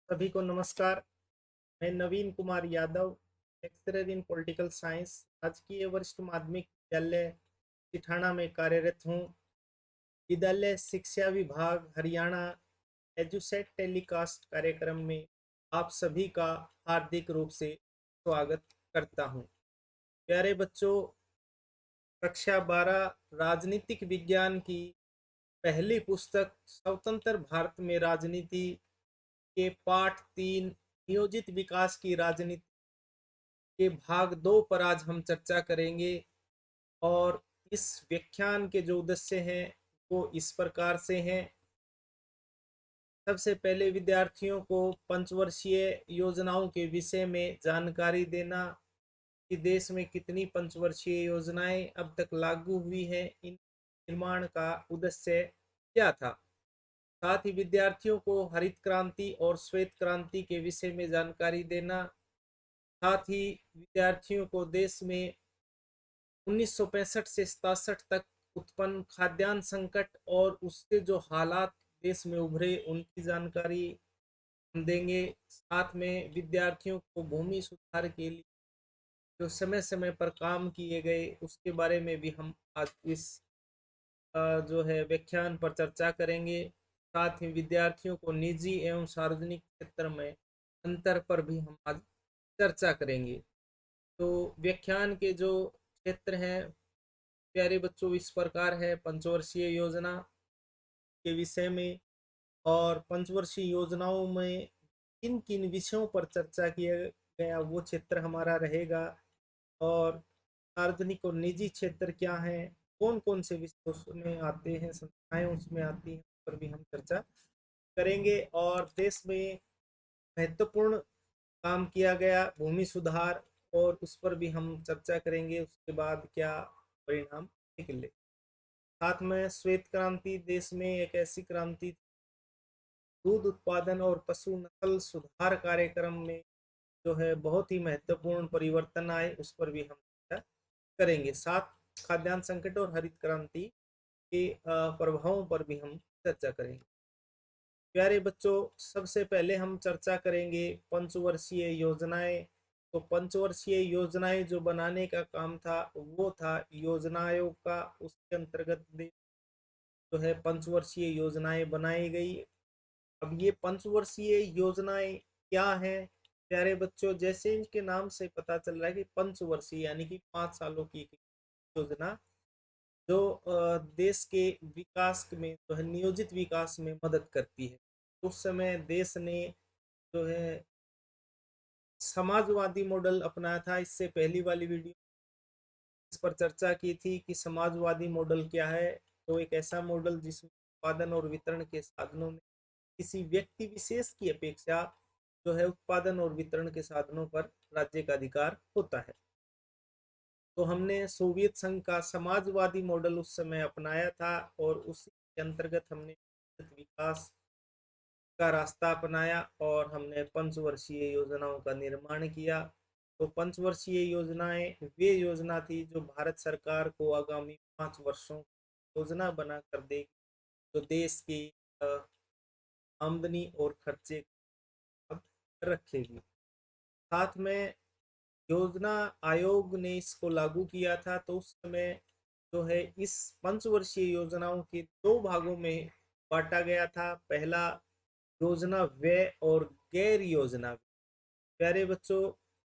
सभी को नमस्कार। मैं Naveen Kumar Yadav, lecturer in political science, राजकीय वरिष्ठ माध्यमिक विद्यालय सिठाना में कार्यरत हूँ। विद्यालय शिक्षा विभाग हरियाणा एजुसेट टेलीकास्ट कार्यक्रम में आप सभी का हार्दिक रूप से स्वागत करता हूँ। प्यारे बच्चों, कक्षा 12 राजनीतिक विज्ञान की पहली पुस्तक स्वतंत्र भारत में राजनीति के पाठ 3 नियोजित विकास की राजनीति के भाग 2 पर आज हम चर्चा करेंगे। और इस व्याख्यान के जो उद्देश्य हैं वो इस प्रकार से हैं। सबसे पहले विद्यार्थियों को पंचवर्षीय योजनाओं के विषय में जानकारी देना कि देश में कितनी पंचवर्षीय योजनाएं अब तक लागू हुई हैं, इन निर्माण का उद्देश्य क्या था। साथ ही विद्यार्थियों को हरित क्रांति और श्वेत क्रांति के विषय में जानकारी देना। साथ ही विद्यार्थियों को देश में 1965 से 67 तक उत्पन्न खाद्यान्न संकट और उससे जो हालात देश में उभरे उनकी जानकारी हम देंगे। साथ में विद्यार्थियों को भूमि सुधार के लिए जो समय समय पर काम किए गए उसके बारे में भी हम आज इस जो है व्याख्यान पर चर्चा करेंगे। साथ ही विद्यार्थियों को निजी एवं सार्वजनिक क्षेत्र में अंतर पर भी हम आज चर्चा करेंगे। तो व्याख्यान के जो क्षेत्र हैं प्यारे बच्चों इस प्रकार है। पंचवर्षीय योजना के विषय में और पंचवर्षीय योजनाओं में किन किन विषयों पर चर्चा किया गया वो क्षेत्र हमारा रहेगा। और सार्वजनिक और निजी क्षेत्र क्या है, कौन कौन से विषय उसमें आते हैं, संस्थाएं उसमें आती हैं, उस पर भी हम चर्चा करेंगे। और देश में महत्वपूर्ण काम किया गया भूमि सुधार और उस पर भी हम चर्चा करेंगे, उसके बाद क्या परिणाम निकले। साथ में श्वेत क्रांति देश में एक ऐसी क्रांति दूध उत्पादन और पशु नस्ल सुधार कार्यक्रम में जो है बहुत ही महत्वपूर्ण परिवर्तन आए, उस पर भी हम चर्चा करेंगे। साथ खाद्यान्न संकट और हरित क्रांति के प्रभावों पर भी हम चर्चा करेंगे। प्यारे बच्चों, सबसे पहले हम चर्चा करेंगे पंचवर्षीय योजनाएं। तो पंचवर्षीय योजनाएं जो बनाने का काम था वो था योजना आयोग का। उसके अंतर्गत जो है पंचवर्षीय योजनाएं बनाई गई। अब ये पंचवर्षीय योजनाएं क्या हैं प्यारे बच्चों, जैसे इनके नाम से पता चल रहा है कि पंचवर्षीय यानी कि 5 सालों की योजना जो देश के विकास में जो है नियोजित विकास में मदद करती है। उस समय देश ने जो है समाजवादी मॉडल अपनाया था। इससे पहली वाली वीडियो इस पर चर्चा की थी कि समाजवादी मॉडल क्या है। तो एक ऐसा मॉडल जिसमें उत्पादन और वितरण के साधनों में किसी व्यक्ति विशेष की अपेक्षा जो है उत्पादन और वितरण के साधनों पर राज्य का अधिकार होता है। तो हमने सोवियत संघ का समाजवादी मॉडल उस समय अपनाया था और उसी के अंतर्गत हमने विकास का रास्ता अपनाया और हमने पंचवर्षीय योजनाओं का निर्माण किया। तो पंचवर्षीय योजनाएं वे योजना थी जो भारत सरकार को आगामी 5 वर्षों योजना बना कर देगी, जो देश की आमदनी और खर्चे रखेगी। साथ में योजना आयोग ने इसको लागू किया था। तो उस समय जो है इस पंचवर्षीय योजनाओं के 2 भागों में बांटा गया था। पहला योजना व्यय और गैर योजना। प्यारे बच्चों,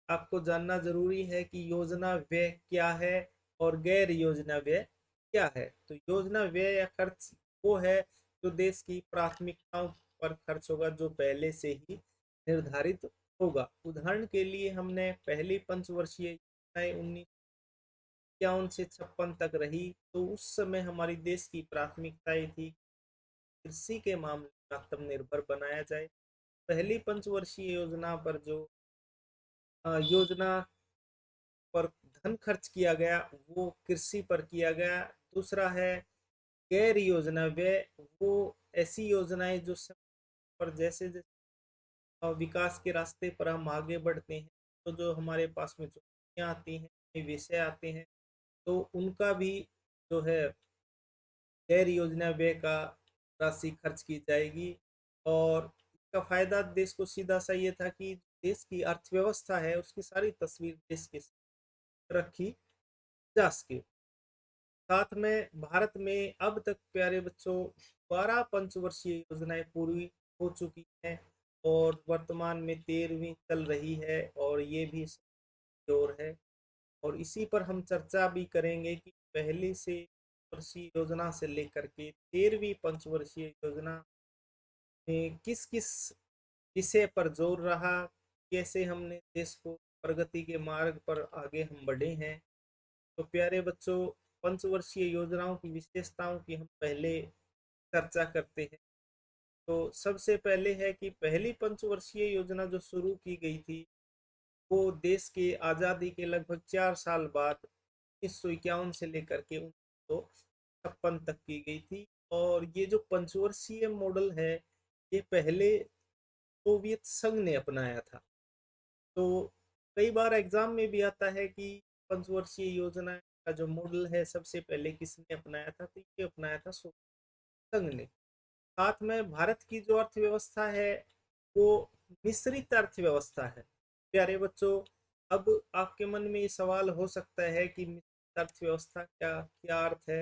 आपको जानना जरूरी है कि योजना व्यय क्या है और गैर योजना व्यय क्या है। तो योजना व्यय या खर्च वो है जो देश की प्राथमिकताओं पर खर्च होगा, जो पहले से ही निर्धारित होगा। उदाहरण के लिए हमने पहली पंचवर्षीय योजनाएं 1951 से 56 तक रही। तो उस समय हमारी देश की प्राथमिकताएं थी कृषि के मामले में आत्मनिर्भर बनाया जाए। पहली पंचवर्षीय योजना पर जो योजना पर धन खर्च किया गया वो कृषि पर किया गया। दूसरा है गैर योजना व्यय। वो ऐसी योजनाएं जो पर जैसे जैसे विकास के रास्ते पर हम आगे बढ़ते हैं तो जो हमारे पास में चुनौतियाँ आती हैं, विषय आते हैं, तो उनका भी जो है गैर योजना व्यय का राशि खर्च की जाएगी। और का फायदा देश को सीधा सा ये था कि देश की अर्थव्यवस्था है उसकी सारी तस्वीर देश के रखी जा सके। साथ में भारत में अब तक प्यारे बच्चों 12 पंचवर्षीय योजनाएं पूरी हो चुकी हैं और वर्तमान में 13वीं चल रही है और ये भी और है। और इसी पर हम चर्चा भी करेंगे कि पहली से वर्षीय योजना से लेकर के 13वीं पंचवर्षीय योजना में किस किस विषय पर जोर रहा, कैसे हमने देश को प्रगति के मार्ग पर आगे हम बढ़े हैं। तो प्यारे बच्चों, पंचवर्षीय योजनाओं की विशेषताओं की हम पहले चर्चा करते हैं। तो सबसे पहले है कि पहली पंचवर्षीय योजना जो शुरू की गई थी वो देश के आज़ादी के लगभग 4 साल बाद 1951 से लेकर के 1956 तक की गई थी। और ये जो पंचवर्षीय मॉडल है ये पहले सोवियत संघ ने अपनाया था। तो कई बार एग्जाम में भी आता है कि पंचवर्षीय योजना का जो मॉडल है सबसे पहले किसने अपनाया था, तो ये अपनाया था सोवियत संघ ने। साथ में भारत की जो अर्थव्यवस्था है वो मिश्रित अर्थव्यवस्था है। प्यारे बच्चों, अब आपके मन में ये सवाल हो सकता है कि मिश्रित अर्थव्यवस्था क्या क्या अर्थ है।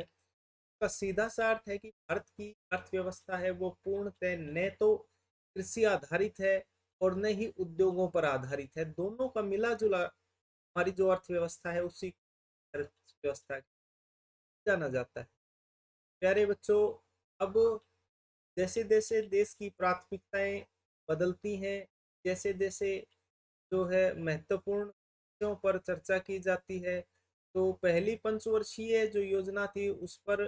का सीधा सा अर्थ है कि भारत की अर्थव्यवस्था है वो पूर्णतः न तो कृषि आधारित है और न ही उद्योगों पर आधारित है। दोनों का मिला जुला हमारी जो अर्थव्यवस्था है उसी अर्थव्यवस्था जाना जाता है। प्यारे बच्चों, अब जैसे जैसे देश की प्राथमिकताएं बदलती हैं, जैसे जैसे जो है महत्वपूर्ण विषयों पर चर्चा की जाती है, तो पहली पंचवर्षीय जो योजना थी उस पर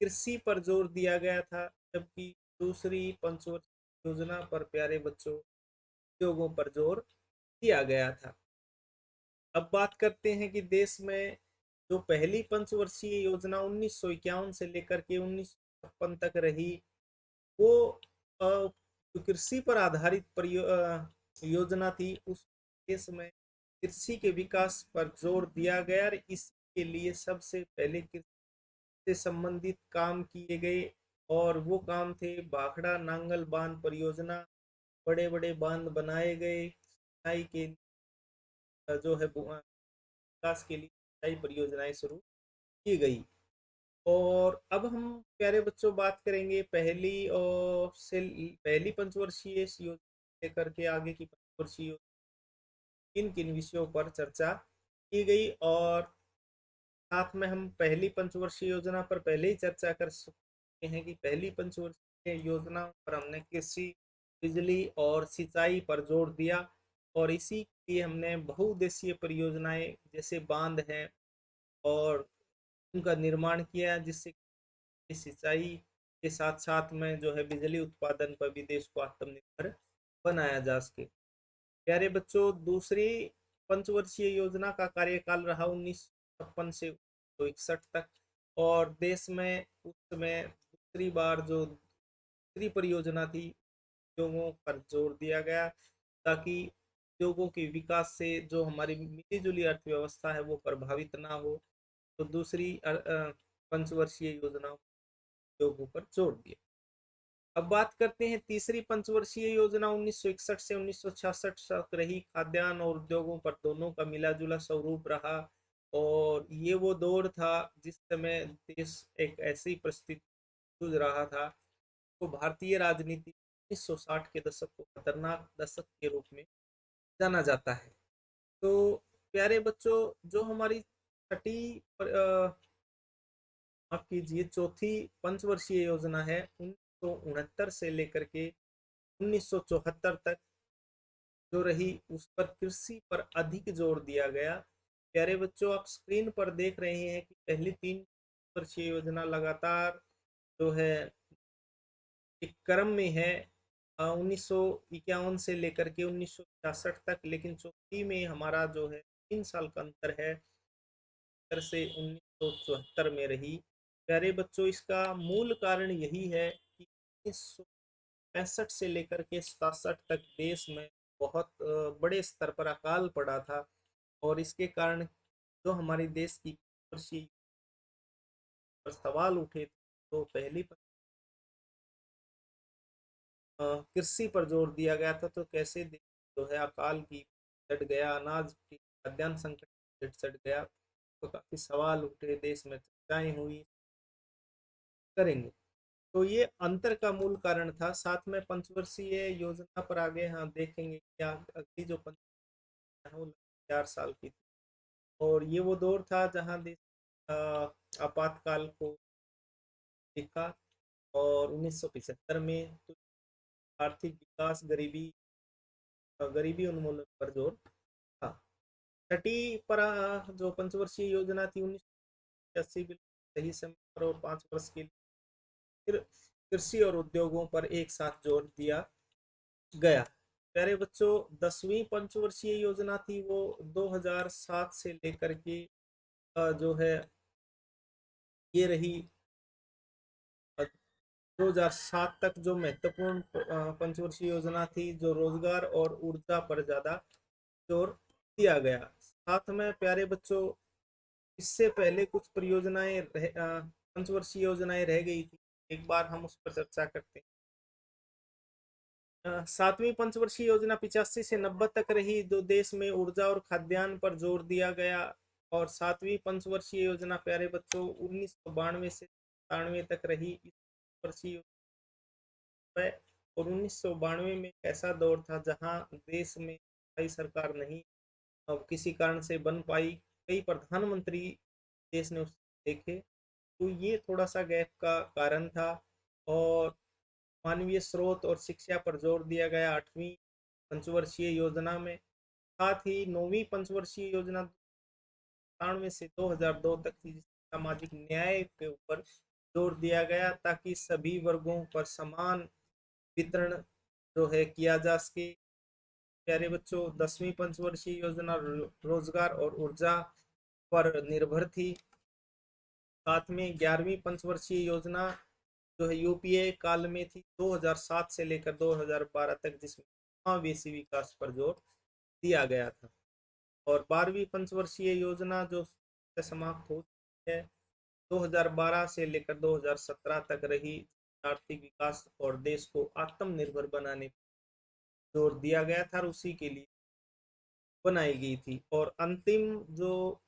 कृषि पर जोर दिया गया था, जबकि दूसरी पंचवर्षीय योजना पर प्यारे बच्चों उद्योगों पर जोर दिया गया था। अब बात करते हैं कि देश में जो पहली पंचवर्षीय योजना 1951 से लेकर के 1956 तक रही वो जो कृषि पर आधारित योजना थी उस देश में कृषि के विकास पर जोर दिया गया और इसके लिए सबसे पहले कृषि से संबंधित काम किए गए और वो काम थे भाखड़ा नांगल बांध परियोजना। बड़े बड़े बांध बनाए गए सिंचाई के जो है विकास के लिए सिंचाई परियोजनाएं शुरू की गई। और अब हम प्यारे बच्चों बात करेंगे पहली पंचवर्षीय योजना लेकर के आगे की पंचवर्षीय किन किन विषयों पर चर्चा की गई। और साथ में हम पहली पंचवर्षीय योजना पर पहले ही चर्चा कर सकते हैं कि पहली पंचवर्षीय योजना पर हमने कृषि, बिजली और सिंचाई पर जोर दिया और इसी लिए हमने बहुउद्देशीय परियोजनाएं जैसे बांध हैं और उनका निर्माण किया जिससे सिंचाई के साथ साथ में जो है बिजली उत्पादन पर भी देश को आत्मनिर्भर बनाया जा सके। प्यारे बच्चों, दूसरी पंचवर्षीय योजना का कार्यकाल रहा 1956 से 1961 तक और देश में उस समय दूसरी बार जो दूसरी परियोजना थी उद्योगों पर जोर दिया गया ताकि उद्योगों के विकास से जो हमारी मिली जुली अर्थव्यवस्था है वो प्रभावित ना हो। तो दूसरी पंचवर्षीय योजना उद्योगों पर जोर दिया। अब बात करते हैं तीसरी पंचवर्षीय योजना 1961 से 1966 तक रही। खाद्यान्न और उद्योगों पर दोनों का मिला जुला स्वरूप रहा और ये वो दौर था जिस समय देश एक ऐसी परिस्थिति जूझ रहा था तो भारतीय राजनीति 1960 के दशक को खतरनाक दशक के रूप में जाना जाता है। तो प्यारे बच्चों, जो हमारी छठी माफ कीजिए चौथी पंचवर्षीय योजना है 1969 से लेकर के 1974 तक जो रही उस पर कृषि पर अधिक जोर दिया गया। प्यारे बच्चों, आप स्क्रीन पर देख रहे हैं कि पहली 3 वर्षीय योजना लगातार जो है एक क्रम में है 1951 से लेकर के 1966 तक, लेकिन चौथी में हमारा जो है 3 साल का अंतर है से 1974 में रही। प्यारे बच्चों, इसका मूल कारण यही है कि 1965 से लेकर के 67 तक देश में बहुत बड़े स्तर पर अकाल पड़ा था और इसके कारण जो हमारे देश की कृषि पर सवाल उठे तो पहली कृषि पर जोर दिया गया था, तो कैसे देश जो है अकाल की सट गया, अनाज की खाद्यान्न संकट सट गया, तो काफी सवाल उठे, देश में चर्चाएं हुई, करेंगे। तो ये अंतर का मूल कारण था। साथ में पंचवर्षीय योजना पर आगे हाँ देखेंगे क्या अगली जो पंच 4 साल की थी, और ये वो दौर था जहाँ देश आपातकाल को देखा, और 1975 में तो आर्थिक विकास, गरीबी उन्मूलन पर जोर था। छठी पर जो पंचवर्षीय योजना थी 1980, बिल्कुल सही समय पर, और 5 वर्ष के लिए फिर कृषि और उद्योगों पर एक साथ जोर दिया गया। प्यारे बच्चों, 10वीं पंचवर्षीय योजना थी वो 2007 से लेकर के जो है ये रही 2007 तक, जो महत्वपूर्ण पंचवर्षीय योजना थी, जो रोजगार और ऊर्जा पर ज्यादा जोर दिया गया। साथ में प्यारे बच्चों, इससे पहले कुछ परियोजनाएं पंचवर्षीय योजनाएं रह गई थी, एक बार हम उस पर चर्चा करते हैं। 7वीं पंचवर्षीय योजना 85 से 90 तक रही, जो देश में ऊर्जा और खाद्यान्न पर जोर दिया गया। और 7वीं पंचवर्षीय योजना प्यारे बच्चों 1992 से 97 तक रही। इस वर्षीय और 1992 में एक ऐसा दौर था जहां देश में स्थायी सरकार नहीं अब किसी कारण से बन पाई, कई प्रधानमंत्री देश ने उस देखे, तो ये थोड़ा सा गैप का कारण था। और मानवीय स्रोत और शिक्षा पर जोर दिया गया 8वीं पंचवर्षीय योजना में। साथ ही 9वीं पंचवर्षीय योजना 97 से 2002 तक थी, जिसमें सामाजिक न्याय के ऊपर जोर दिया गया, ताकि सभी वर्गों पर समान वितरण जो है किया जा सके। प्यारे बच्चों, 10वीं पंचवर्षीय योजना रोजगार और ऊर्जा पर निर्भर थी। साथ में 11वीं पंचवर्षीय योजना जो है यूपीए काल में थी 2007 से लेकर 2012 तक, जिसमें समावेशी विकास पर जोर दिया गया था। और 12वीं पंचवर्षीय योजना जो समाप्त हो चुकी है 2012 से लेकर 2017 तक रही, आर्थिक विकास और देश को आत्मनिर्भर बनाने पर जोर दिया गया था, और उसी के लिए बनाई गई थी। और अंतिम जो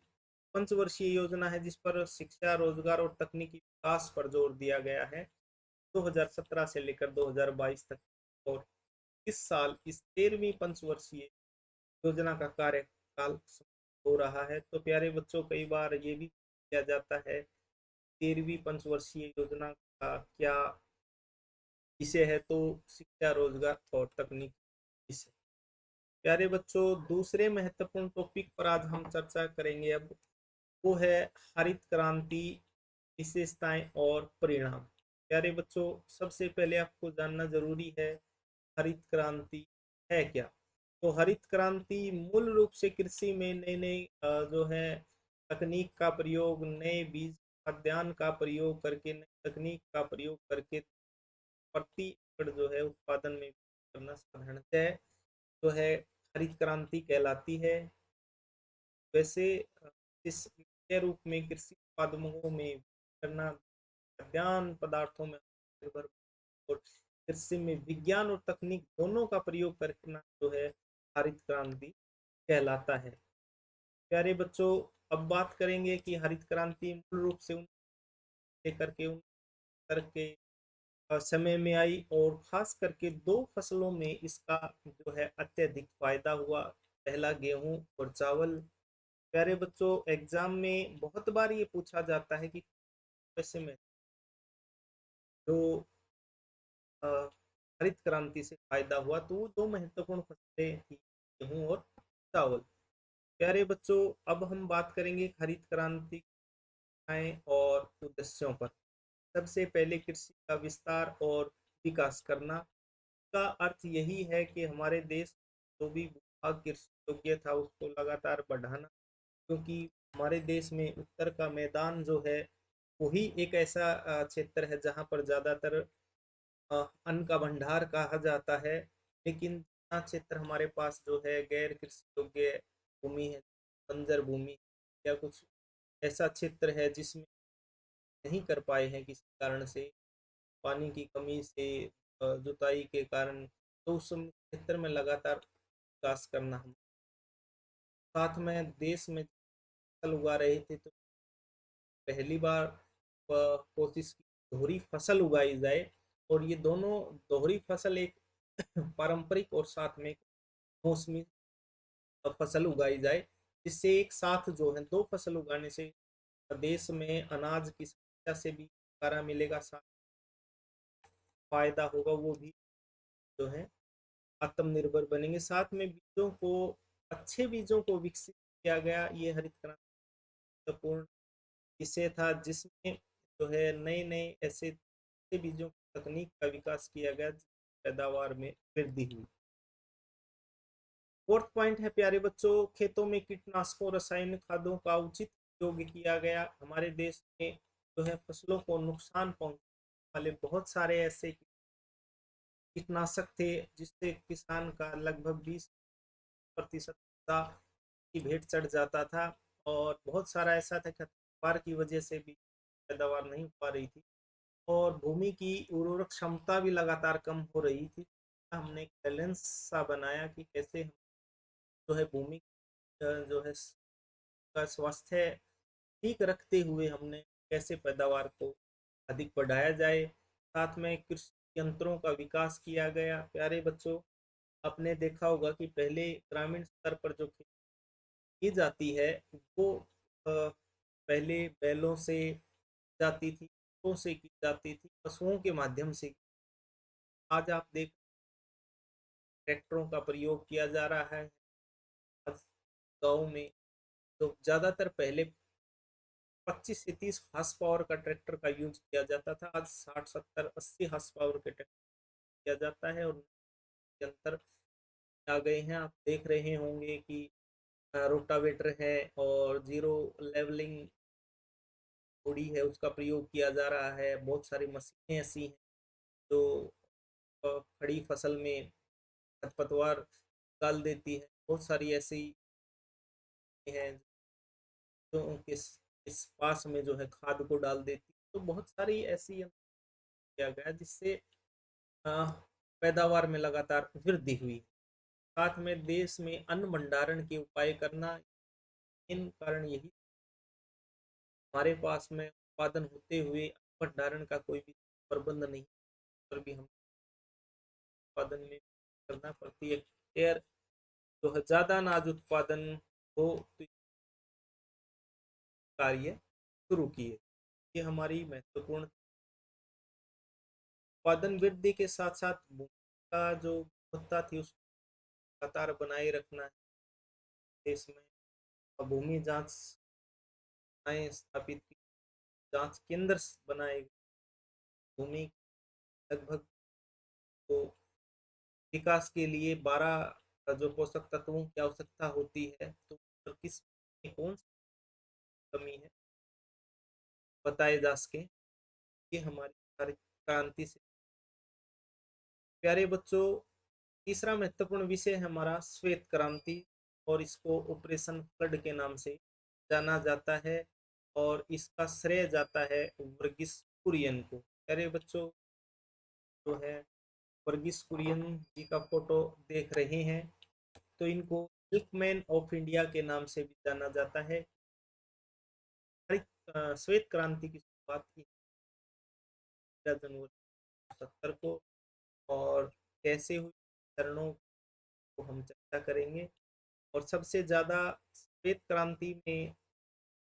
पंचवर्षीय योजना है जिस पर शिक्षा, रोजगार और तकनीकी विकास पर जोर दिया गया है 2017 से लेकर 2022 तक। और इस साल इस 13वीं पंचवर्षीय योजना का कार्यकाल हो रहा है। तो प्यारे बच्चों, कई बार ये भी किया जाता है 13वीं पंचवर्षीय योजना का क्या विषय है, तो शिक्षा, रोजगार और तकनीकी विषय। प्यारे बच्चों, दूसरे महत्वपूर्ण टॉपिक पर आज हम चर्चा करेंगे अब, वो है हरित क्रांति, विशेषताएं और परिणाम। प्यारे बच्चों, सबसे पहले आपको जानना जरूरी है हरित क्रांति है क्या। तो हरित क्रांति मूल रूप से कृषि में नई नई जो है तकनीक का प्रयोग, नए बीज खाद्यान्न का प्रयोग करके, नई तकनीक का प्रयोग करके प्रति एकड़ जो है उत्पादन में करना साधारणतः जो है हरित क्रांति कहलाती है। वैसे इस के रूप में कृषि उत्पादों में करना, खाद्यान्न पदार्थों में निर्भर, और कृषि में विज्ञान और तकनीक दोनों का प्रयोग करना जो है हरित क्रांति कहलाता है। प्यारे बच्चों, अब बात करेंगे कि हरित क्रांति मूल रूप से उन लेकर के उन स्तर के समय में आई, और खास करके दो फसलों में इसका जो है अत्यधिक फायदा हुआ, पहला गेहूं और चावल। प्यारे बच्चों, एग्जाम में बहुत बार ये पूछा जाता है कि पैसे में जो हरित क्रांति से फायदा हुआ, तो वो दो महत्वपूर्ण फसलें थी, गेहूं और चावल। प्यारे बच्चों, अब हम बात करेंगे हरित क्रांति और उद्देश्यों पर। सबसे पहले कृषि का विस्तार और विकास करना का अर्थ यही है कि हमारे देश जो भी भूभाग कृषि योग्य था उसको लगातार बढ़ाना, क्योंकि हमारे देश में उत्तर का मैदान जो है वही एक ऐसा क्षेत्र है जहाँ पर ज़्यादातर अन्न का भंडार कहा जाता है। लेकिन क्षेत्र हमारे पास जो है गैर कृषि योग्य भूमि है, बंजर भूमि, या कुछ ऐसा क्षेत्र है जिसमें नहीं कर पाए हैं किसी कारण से, पानी की कमी से, जुताई के कारण, तो उस क्षेत्र में लगातार विकास करना हम साथ में देश में फसल उगा रहे थे, तो पहली बार कोशिश की दोहरी फसल उगाई जाए, और ये दोनों दोहरी फसल एक पारंपरिक और साथ में मौसमी फसल उगाई जाए, जिससे एक साथ जो है दो फसल उगाने से देश में अनाज की समस्या से भी छुटकारा मिलेगा, साथ फायदा होगा, वो भी जो है आत्मनिर्भर बनेंगे। साथ में बीजों को, अच्छे बीजों को विकसित किया गया, ये हरित क्रांति महत्वपूर्ण विषय था, जिसमें जो है नए नए ऐसे बीजों की तकनीक का विकास किया गया, पैदावार में वृद्धि हुई। फोर्थ पॉइंट है प्यारे बच्चों, खेतों में कीटनाशकों रासायनिक खादों का उचित उपयोग किया गया। हमारे देश में जो है फसलों को नुकसान पहुंचाने वाले बहुत सारे ऐसे कीटनाशक थे, जिससे किसान का लगभग 20% की भेंट चढ़ जाता था, और बहुत सारा ऐसा था खरपतवार की वजह से भी पैदावार नहीं हो पा रही थी, और भूमि की उर्वरक क्षमता भी लगातार कम हो रही थी। हमने एक बैलेंस सा बनाया कि कैसे हम जो है भूमि जो है का स्वास्थ्य ठीक रखते हुए हमने कैसे पैदावार को अधिक बढ़ाया जाए। साथ में कृषि यंत्रों का विकास किया गया। प्यारे बच्चों, आपने देखा होगा कि पहले ग्रामीण स्तर पर जो खेती की जाती है, वो पहले बैलों से जाती थी, से की जाती थी, पशुओं के माध्यम से। आज आप देख ट्रैक्टरों का प्रयोग किया जा रहा है। गाँव में तो ज़्यादातर पहले 25 से 30 हॉर्स पावर का ट्रैक्टर का यूज किया जाता था, आज 60 70 80 हॉर्स पावर के ट्रैक्टर किया जाता है, और यंत्र आ गए हैं। आप देख रहे होंगे कि रोटावेटर है, और जीरो लेवलिंग बॉडी है, उसका प्रयोग किया जा रहा है। बहुत सारी मशीनें ऐसी हैं जो खड़ी फसल में खरपतवार डाल देती है। बहुत सारी ऐसी हैं जो उनके इस पास में जो है खाद को डाल देती है। तो बहुत सारी ऐसी किया गया, जिससे पैदावार में लगातार वृद्धि हुई। साथ में देश में अन्न भंडारण के उपाय करना, इन कारण यही हमारे पास में उत्पादन होते हुए भंडारण का कोई भी प्रबंध नहीं, पर भी हम उत्पादन में करना पड़ती है। एयर जो है ज्यादा अनाज उत्पादन हो, तो कार्य शुरू किए। ये हमारी महत्वपूर्ण उत्पादन वृद्धि के साथ साथ भूमि का जो गुणवत्ता थी उसको लगातार बनाए रखना है। देश में भूमि जांच स्थापित की, जांच केंद्र बनाए, भूमि लगभग को विकास के लिए 12 जो पोषक तत्वों की आवश्यकता होती है, तो किस में कौन सी कमी है बताए जा सके, ये हमारी क्रांति से। प्यारे बच्चों, तीसरा महत्वपूर्ण विषय है हमारा श्वेत क्रांति, और इसको ऑपरेशन फ्लड के नाम से जाना जाता है, और इसका श्रेय जाता है वर्गीस कुरियन को। प्यारे बच्चों, जो है वर्गीस कुरियन जी का फोटो देख रहे हैं, तो इनको मिल्कमैन ऑफ इंडिया के नाम से भी जाना जाता है। श्वेत क्रांति की शुरुआत की 15 जनवरी 1970 को, और कैसे हुई चरणों को हम चर्चा करेंगे। और सबसे ज़्यादा श्वेत क्रांति में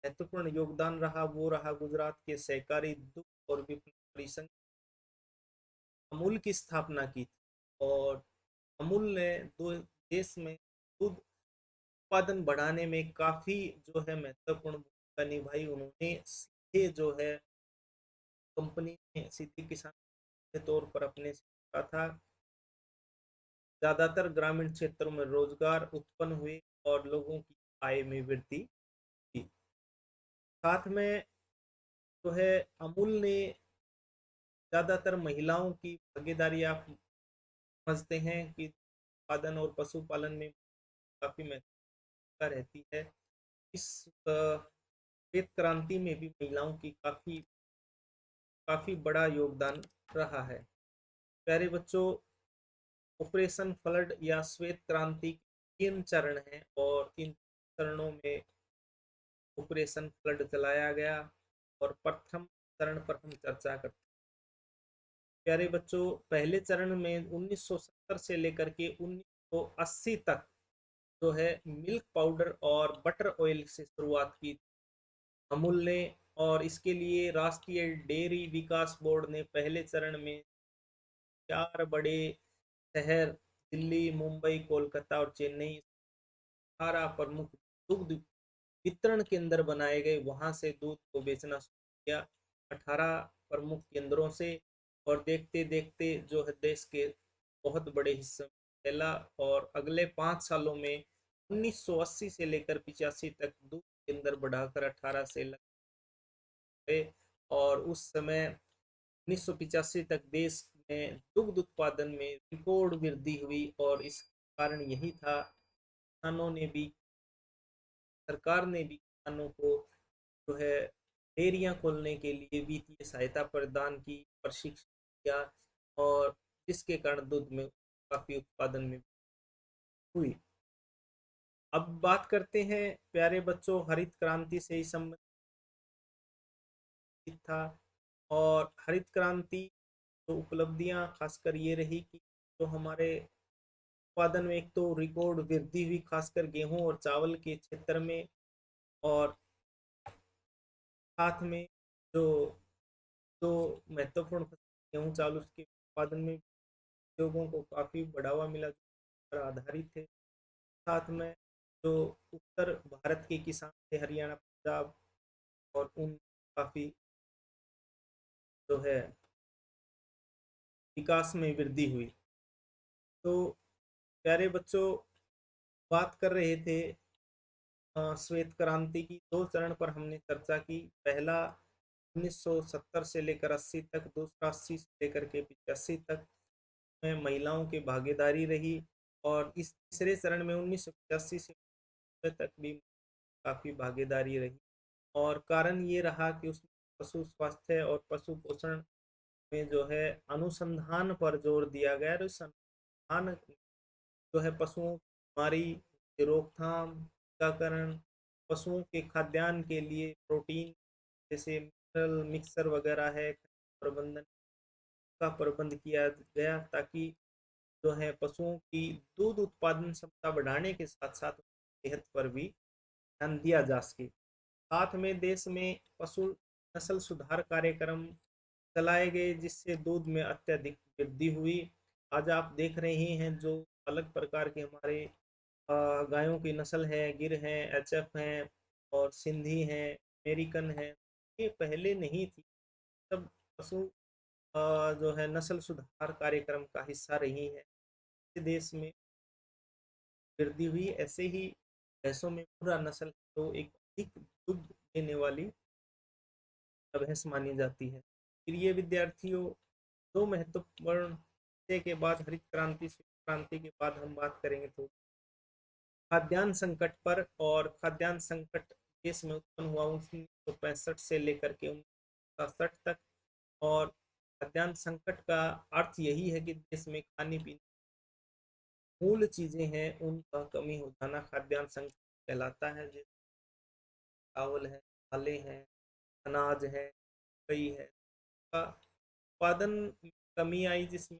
महत्वपूर्ण योगदान रहा, वो रहा गुजरात के सहकारी दुग्ध और विपणन परिसंघ, अमूल की स्थापना की थी। और अमूल ने देश में दूध उत्पादन बढ़ाने में काफ़ी जो है महत्वपूर्ण भूमिका निभाई। उन्होंने सीधे जो है कंपनी ने सीधे किसान के तौर पर अपने से था। ज़्यादातर ग्रामीण क्षेत्रों में रोजगार उत्पन्न हुए, और लोगों की आय में वृद्धि की। साथ में जो है अमूल ने ज़्यादातर महिलाओं की भागीदारी, आप समझते हैं कि उत्पादन और पशुपालन में काफ़ी महत्वता रहती है। इस श्वेत क्रांति में भी महिलाओं की काफ़ी काफ़ी बड़ा योगदान रहा है। प्यारे बच्चों, ऑपरेशन फ्लड या श्वेत क्रांति के 3 चरण हैं और इन चरणों में ऑपरेशन फ्लड चलाया गया। और प्रथम चरण पर हम चर्चा करते हैं। प्यारे बच्चों, पहले चरण में 1970 से लेकर के 1980 तक जो है मिल्क पाउडर और बटर ऑयल से शुरुआत की अमूल ने। और इसके लिए राष्ट्रीय डेयरी विकास बोर्ड ने पहले चरण में 4 बड़े शहर दिल्ली, मुंबई, कोलकाता और चेन्नई 18 प्रमुख दुग्ध वितरण केंद्र बनाए गए, वहां से दूध को बेचना शुरू किया 18 प्रमुख केंद्रों से। और देखते देखते जो है देश के बहुत बड़े हिस्से में फैला। और अगले 5 सालों में 1980 से लेकर 85 तक दूध केंद्र बढ़ाकर 18 से लग गए। और उस समय 1985 तक देश में दुग्ध उत्पादन में रिकॉर्ड वृद्धि हुई। और इस कारण यही था, किसानों ने भी, सरकार ने भी किसानों को जो है डेयरियां खोलने के लिए वित्तीय सहायता प्रदान की, प्रशिक्षण दिया। और जिसके कारण दूध में काफी उत्पादन में हुई। अब बात करते हैं प्यारे बच्चों, हरित क्रांति से ही संबंधित था। और हरित क्रांति तो उपलब्धियां खासकर ये रही कि जो हमारे उत्पादन में एक तो रिकॉर्ड वृद्धि हुई, खासकर गेहूं और चावल के क्षेत्र में। और साथ में जो जो महत्वपूर्ण गेहूं चावल के उत्पादन में उद्योगों को काफी बढ़ावा मिला, जो पर आधारित थे। साथ में जो उत्तर भारत के किसान थे, हरियाणा, पंजाब और उन काफी जो है विकास में वृद्धि हुई। तो प्यारे बच्चों, बात कर रहे थे श्वेत क्रांति की। 2 चरण पर हमने चर्चा की। पहला 1970 से लेकर 80 तक, दूसरा 80 से लेकर के 85 तक में महिलाओं की भागीदारी रही। और इस तीसरे चरण में 1985 से तक भी काफी भागीदारी रही। और कारण ये रहा कि उसमें पशु स्वास्थ्य और पशु पोषण में जो है अनुसंधान पर जोर दिया गया। और इस अनुसंधान जो है पशुओं की बीमारी की रोकथाम, टीकाकरण, पशुओं के खाद्यान्न के लिए प्रोटीन जैसे मिनरल मिक्सर वगैरह है, प्रबंधन का प्रबंध किया गया, ताकि जो है पशुओं की दूध उत्पादन क्षमता बढ़ाने के साथ साथ सेहत पर भी ध्यान दिया जा सके। साथ में देश में पशु नस्ल सुधार कार्यक्रम चलाए गए, जिससे दूध में अत्यधिक वृद्धि हुई। आज आप देख रहे हैं जो अलग प्रकार के हमारे गायों की नस्ल है, गिर हैं, एचएफ हैं और सिंधी हैं, अमेरिकन हैं, ये पहले नहीं थी। सब पशु जो है नस्ल सुधार कार्यक्रम का हिस्सा रही है। देश में वृद्धि हुई। ऐसे ही भैंसों में पूरा नस्ल तो एक अधिक दुग्ध देने वाली भैंस मानी जाती है। प्रिय विद्यार्थियों, 2 महत्वपूर्ण विषय के बाद हरित क्रांति क्रांति के बाद हम बात करेंगे तो खाद्यान्न संकट पर। और खाद्यान्न संकट देश में उत्पन्न हुआ 1965 से लेकर के 1967 तक। और खाद्यान्न संकट का अर्थ यही है कि देश में खाने पीने मूल चीजें हैं उनका कमी हो जाना खाद्यान्न संकट कहलाता है। जैसे चावल है, दालें हैं, अनाज है, कई है का उत्पादन में कमी आई, जिसमें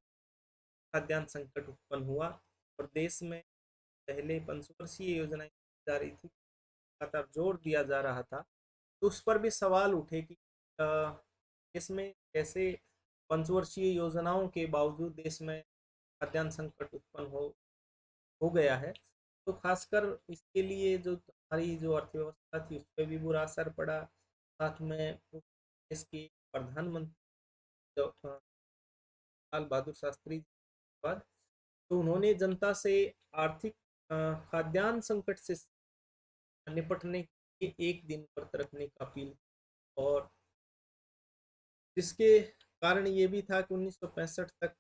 खाद्यान्न संकट उत्पन्न हुआ। और देश में पहले पंचवर्षीय योजनाएं जा रही थी, लगातार जोर दिया जा रहा था। तो उस पर भी सवाल उठे कि इसमें कैसे पंचवर्षीय योजनाओं के बावजूद देश में खाद्यान्न संकट उत्पन्न हो गया है। तो खासकर इसके लिए जो हमारी जो अर्थव्यवस्था थी उस पर भी बुरा असर पड़ा। साथ में देश के प्रधानमंत्री लाल बहादुर शास्त्री के बाद तो उन्होंने जनता से आर्थिक खाद्यान्न संकट से निपटने के 1 दिन व्रत रखने का अपील। और जिसके कारण ये भी था कि 1965 तक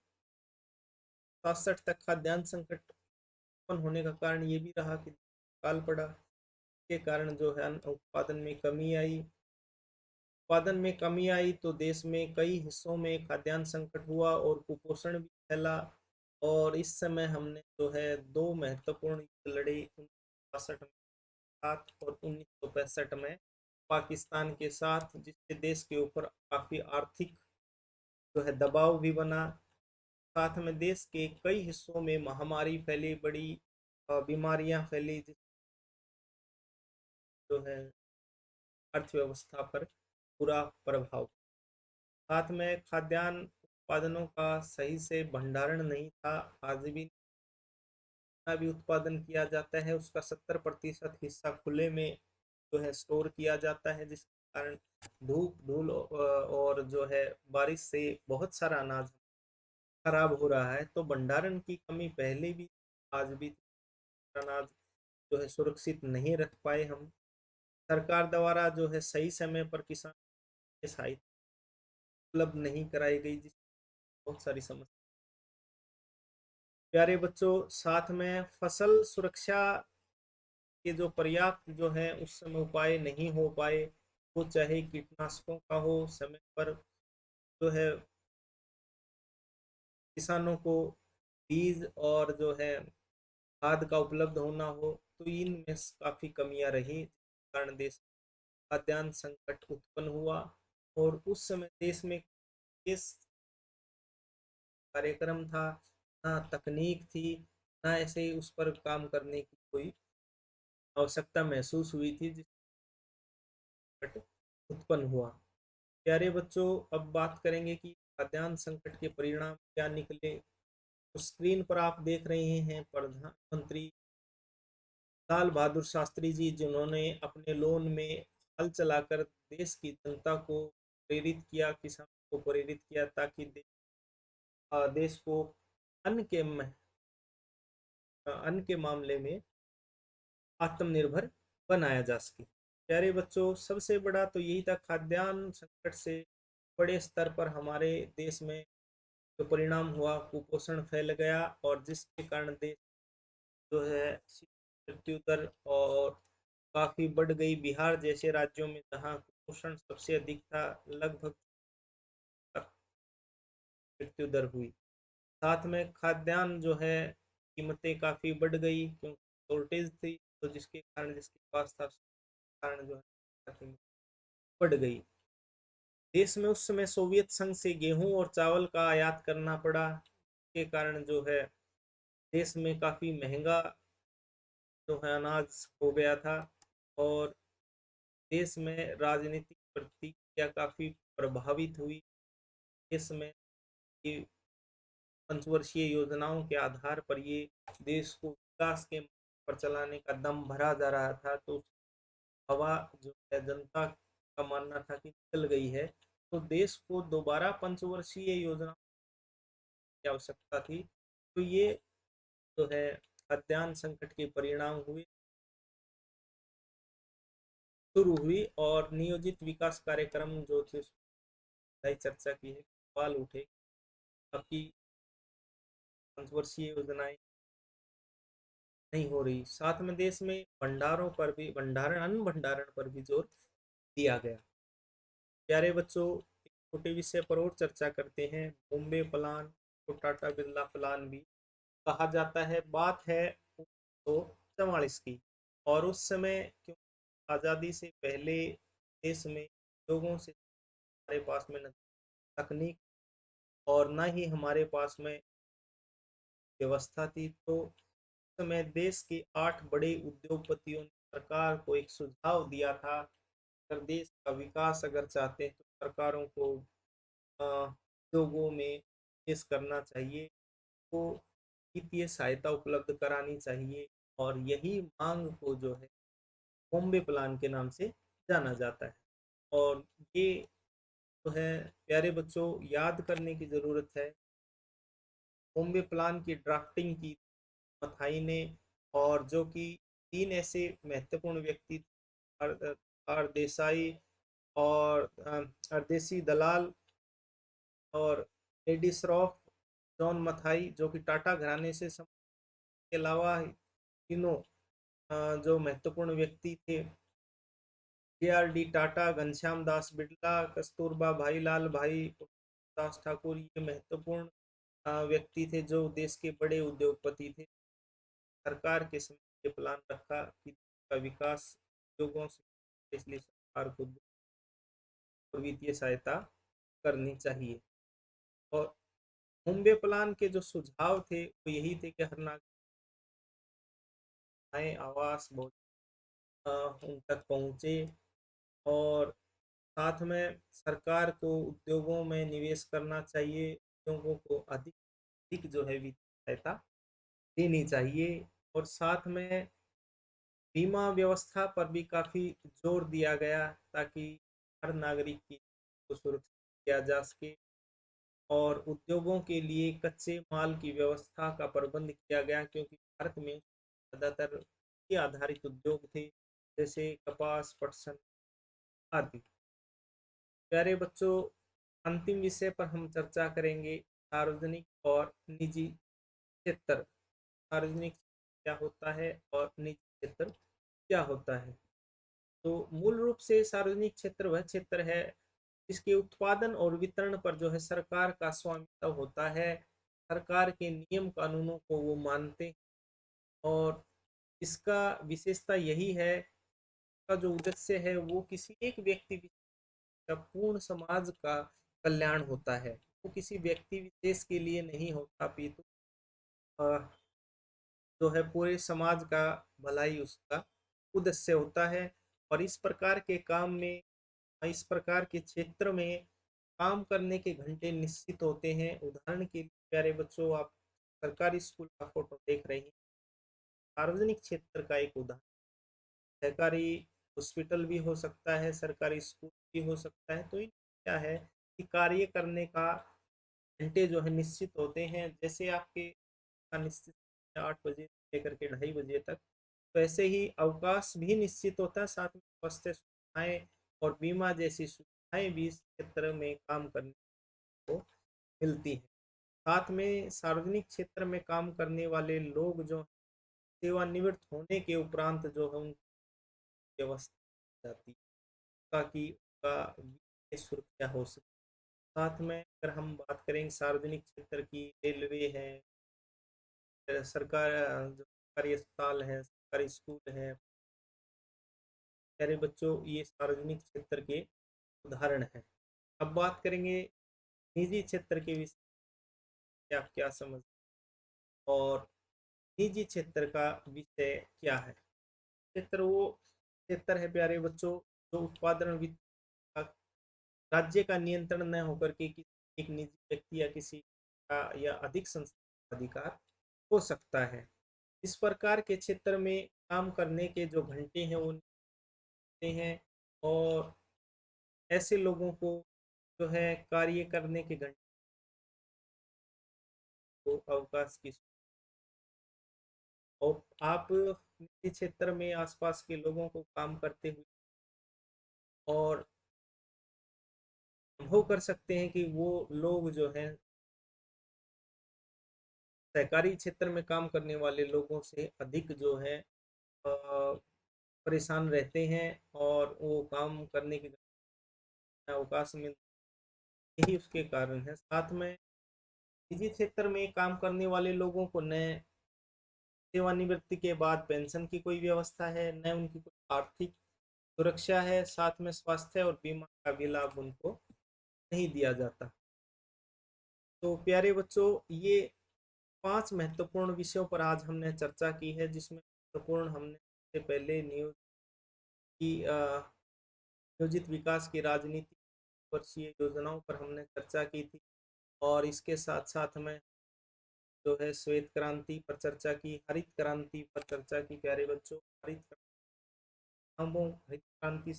67 तक खाद्यान्न संकट उत्पन्न होने का कारण ये भी रहा कि काल पड़ा, के कारण जो है अन्न उत्पादन में कमी आई। उत्पादन में कमी आई तो देश में कई हिस्सों में खाद्यान्न संकट हुआ और कुपोषण भी फैला। और इस समय हमने जो है दो महत्वपूर्ण युद्ध लड़े, 1962 में साथ और 1965 में पाकिस्तान के साथ, जिससे देश के ऊपर काफी आर्थिक जो है दबाव भी बना। साथ में देश के कई हिस्सों में महामारी फैली, बड़ी बीमारियां फैली, जो है अर्थव्यवस्था पर बुरा प्रभाव। साथ में खाद्यान्न उत्पादनों का सही से भंडारण नहीं था। आज भी जितना भी उत्पादन किया जाता है उसका 70% हिस्सा खुले में जो है स्टोर किया जाता है, जिसके कारण धूप धूल और जो है बारिश से बहुत सारा अनाज खराब हो रहा है। तो भंडारण की कमी पहले भी, आज भी अनाज जो है सुरक्षित नहीं रख पाए हम। सरकार द्वारा जो है सही समय पर किसान के सहायता उपलब्ध नहीं कराई गई, जिससे बहुत सारी समस्या। प्यारे बच्चों, साथ में फसल सुरक्षा के जो पर्याप्त जो है उस समय उपाय नहीं हो पाए। वो चाहे कीटनाशकों का हो, समय पर जो है किसानों को बीज और जो है खाद का उपलब्ध होना हो, तो इनमें काफी कमियां रही, कारण देश खाद्यान्न संकट उत्पन्न हुआ। और उस समय देश में किस कार्यक्रम था, ना तकनीक थी, ना ऐसे उस पर काम करने की कोई आवश्यकता महसूस हुई थी, जिस संकट उत्पन्न हुआ। प्यारे बच्चों, अब बात करेंगे कि खाद्यान्न संकट के परिणाम क्या निकले। तो स्क्रीन पर आप देख रहे हैं प्रधानमंत्री लाल बहादुर शास्त्री जी, जिन्होंने अपने लोन में हल चलाकर देश की जनता को प्रेरित किया, किसानों को प्रेरित किया, ताकि देश को अन्न के अन्न के मामले में आत्मनिर्भर बनाया जा सके। प्यारे बच्चों, सबसे बड़ा तो यही था, खाद्यान्न संकट से बड़े स्तर पर हमारे देश में जो परिणाम हुआ, कुपोषण फैल गया, और जिसके कारण देश जो है मृत्यु दर और काफी बढ़ गई। बिहार जैसे राज्यों में जहाँ कुपोषण सबसे अधिक था, लगभग मृत्यु दर हुई। साथ में खाद्यान्न जो है कीमतें काफी बढ़ गई, क्योंकि शॉर्टेज थी, तो जिसके कारण जिसके पास था कारण जो है बढ़ गई। देश में उस समय सोवियत संघ से गेहूं और चावल का आयात करना पड़ा, के कारण जो है देश में काफी महंगा जो है अनाज हो गया था। और देश में राजनीतिक प्रतिक्रिया काफी प्रभावित हुई। देश में ये पंचवर्षीय योजनाओं के आधार पर ये देश को विकास के मार्ग पर चलाने का दम भरा जा रहा था, तो हवा जो है जनता का मानना था कि निकल गई है। तो देश को दोबारा पंचवर्षीय योजना की आवश्यकता थी। तो ये जो है खाद्यान्न संकट के परिणाम हुए, शुरू हुई, और नियोजित विकास कार्यक्रम जो थे चर्चा की है, सवाल उठे आपकी पंचवर्षीय योजनाएं नहीं हो रही। साथ में देश में भंडारों पर भी, भंडारण अन्न भंडारण पर भी जोर दिया गया। प्यारे बच्चों, एक छोटे विषय पर और चर्चा करते हैं, बॉम्बे प्लान को टाटा बिरला प्लान भी कहा जाता है। बात है 1944 की, और उस समय क्यों आज़ादी से पहले देश में लोगों से हमारे पास में न तकनीक और न ही हमारे पास में व्यवस्था थी। तो समय देश के 8 बड़े उद्योगपतियों ने सरकार को एक सुझाव दिया था, अगर देश का विकास अगर चाहते हैं तो सरकारों को उद्योगों में निवेश करना चाहिए, तो वित्तीय सहायता उपलब्ध करानी चाहिए। और यही मांग को जो है बॉम्बे प्लान के नाम से जाना जाता है। और ये जो है प्यारे बच्चों याद करने की ज़रूरत है, बॉम्बे प्लान की ड्राफ्टिंग की मथाई ने, और जो कि 3 ऐसे महत्वपूर्ण व्यक्ति, आर देसाई और अरदेसी दलाल और एडी श्रॉफ, जॉन मथाई, जो कि टाटा घराने से के अलावा तीनों जो महत्वपूर्ण व्यक्ति थे, जे.आर.डी. टाटा, घनश्याम दास बिड़ला, कस्तूरबा भाई लाल भाई दास ठाकुर, ये महत्वपूर्ण व्यक्ति थे जो देश के बड़े उद्योगपति थे। सरकार के समय ये प्लान रखा कि का विकास उद्योगों से, इसलिए सरकार को वित्तीय सहायता करनी चाहिए। और मुंबई प्लान के जो सुझाव थे वो यही थे कि हर नागरिक नए आवास उन तक पहुँचे, और साथ में सरकार को उद्योगों में निवेश करना चाहिए, उद्योगों को अधिक अधिक जो है वित्तीय सहायता देनी चाहिए। और साथ में बीमा व्यवस्था पर भी काफ़ी जोर दिया गया ताकि हर नागरिक की को सुरक्षित किया जा सके। और उद्योगों के लिए कच्चे माल की व्यवस्था का प्रबंध किया गया, क्योंकि भारत में ज़्यादातर कृषि आधारित उद्योग थे, जैसे कपास, पटसन आदि। प्यारे बच्चों, अंतिम विषय पर हम चर्चा करेंगे सार्वजनिक और निजी क्षेत्र। सार्वजनिक क्या होता है और निजी क्षेत्र क्या होता है? तो मूल रूप से सार्वजनिक क्षेत्र वह क्षेत्र है जिसके उत्पादन और वितरण पर जो है सरकार का स्वामित्व होता है। सरकार के नियम कानूनों को वो मानते हैं, और इसका विशेषता यही है, का जो उद्देश्य है वो किसी एक व्यक्ति का पूर्ण समाज का कल्याण होता है। वो किसी व्यक्ति विशेष के लिए नहीं होता, अपितु जो है पूरे समाज का भलाई उसका उद्देश्य होता है। और इस प्रकार के काम में, इस प्रकार के क्षेत्र में काम करने के घंटे निश्चित होते हैं। उदाहरण के लिए प्यारे बच्चों, आप सरकारी स्कूल का फोटो देख रहे हैं, सार्वजनिक क्षेत्र का एक उदाहरण। सरकारी हॉस्पिटल भी हो सकता है, सरकारी स्कूल भी हो सकता है। तो इन क्या है कि कार्य करने का घंटे जो है निश्चित होते हैं। जैसे आपके का निश्चित 8 बजे से लेकर के 2:30 बजे तक, तो ऐसे ही अवकाश भी निश्चित होता है। साथ में स्वास्थ्य सुविधाएं और बीमा जैसी सुविधाएं भी इस क्षेत्र में काम करने को मिलती हैं। साथ में सार्वजनिक क्षेत्र में काम करने वाले लोग जो सेवानिवृत्त होने के उपरांत जो है उनकी व्यवस्था की जाती है ताकि उनका वित्तीय सुरक्षा हो सके। साथ में अगर हम बात करें सार्वजनिक क्षेत्र की, रेलवे है, सरकार जो सरकारी अस्पताल है, सरकारी स्कूल है, प्यारे बच्चों ये सार्वजनिक क्षेत्र के उदाहरण हैं। अब बात करेंगे निजी क्षेत्र के विषय में, आप क्या समझ, और निजी क्षेत्र का विषय क्या है? क्षेत्र वो क्षेत्र है प्यारे बच्चों जो उत्पादन वित्त राज्य का नियंत्रण न होकर के एक निजी व्यक्ति या किसी का या अधिक संस्था का अधिकार हो सकता है। इस प्रकार के क्षेत्र में काम करने के जो घंटे हैं वो निकलते हैं, और ऐसे लोगों को जो है कार्य करने के घंटे को अवकाश की। और आप निजी क्षेत्र में आसपास के लोगों को काम करते हुए और अनुभव कर सकते हैं कि वो लोग जो हैं सहकारी क्षेत्र में काम करने वाले लोगों से अधिक जो है परेशान रहते हैं, और वो काम करने के अवकाश में, यही उसके कारण है। साथ में निजी क्षेत्र में काम करने वाले लोगों को न सेवानिवृत्ति के बाद पेंशन की कोई व्यवस्था है, न उनकी कोई आर्थिक सुरक्षा है, साथ में स्वास्थ्य और बीमा का भी लाभ उनको नहीं दिया जाता। तो प्यारे बच्चों, ये 5 महत्वपूर्ण विषयों पर आज हमने चर्चा की है, जिसमें महत्वपूर्ण हमने सबसे पहले की नियोजित विकास की राजनीति वर्षीय योजनाओं पर हमने चर्चा की थी। और इसके साथ साथ में जो है श्वेत क्रांति पर चर्चा की, हरित क्रांति पर चर्चा की। प्यारे बच्चों, हरित क्रांति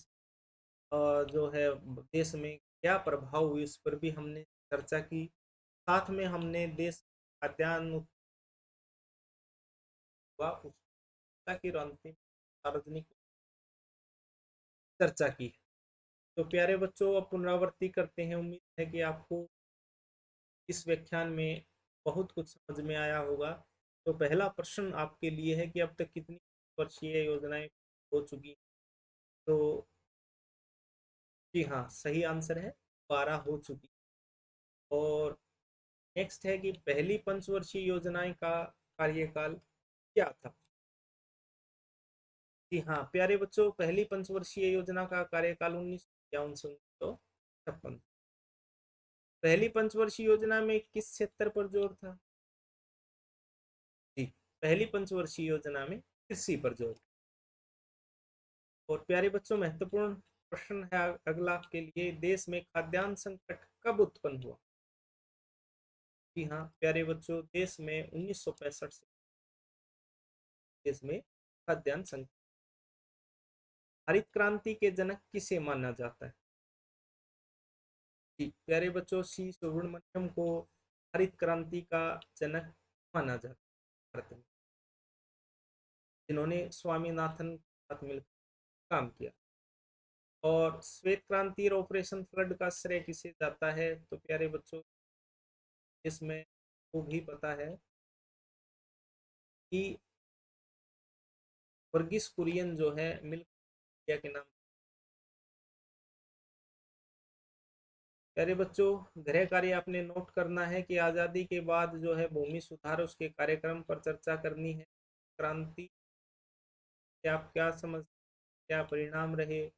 जो है देश में क्या प्रभाव हुई उस पर भी हमने चर्चा की। साथ में हमने देश खाद्यान्न की अंतिम सार्वजनिक चर्चा की। तो प्यारे बच्चों, अब पुनरावृत्ति करते हैं। उम्मीद है कि आपको इस व्याख्यान में बहुत कुछ समझ में आया होगा। तो पहला प्रश्न आपके लिए है कि अब तक कितनी वर्षीय योजनाएं हो चुकी? तो जी हाँ, सही आंसर है, 12 हो चुकी। और नेक्स्ट है कि पहली पंचवर्षीय योजनाएं का कार्यकाल क्या था। जी हाँ प्यारे बच्चों, पहली पंचवर्षीय योजना का कार्यकाल 1951 से 1956। पहली पंचवर्षीय योजना में किस क्षेत्र पर जोर था। जी, पहली पंचवर्षीय योजना में कृषि पर जोर। और प्यारे बच्चों, महत्वपूर्ण प्रश्न है अगला आपके लिए, देश में खाद्यान्न संकट कब उत्पन्न हुआ। जी हाँ प्यारे बच्चों, देश में 1965 से देश में खाद्यान्न संकट। हरित क्रांति के जनक किसे माना जाता है। जी प्यारे बच्चों, सी सुब्रमण्यम को हरित क्रांति का जनक माना जाता है भारत में, जिन्होंने स्वामीनाथन के साथ मिलकर काम किया। और श्वेत क्रांति और ऑपरेशन फ्लड का श्रेय किसे जाता है, तो प्यारे बच्चों इसमें वो भी पता है कि वर्गीस कुरियन जो है मिल्क इंडिया के नाम। प्यारे बच्चों, गृह कार्य आपने नोट करना है कि आज़ादी के बाद जो है भूमि सुधार उसके कार्यक्रम पर चर्चा करनी है। क्रांति से आप क्या समझ, क्या परिणाम रहे,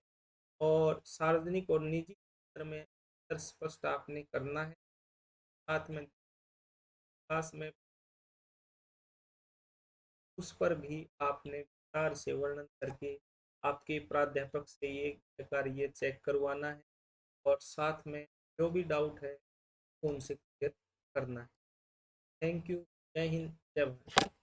और सार्वजनिक और निजी क्षेत्र में अंतर स्पष्ट आपने करना है। साथ में क्लास में उस पर भी आपने विस्तार से वर्णन करके आपके प्राध्यापक से ये कार्य चेक करवाना है, और साथ में जो भी डाउट है उनसे क्लियर करना है। Thank you. जय हिंद, जय भारत।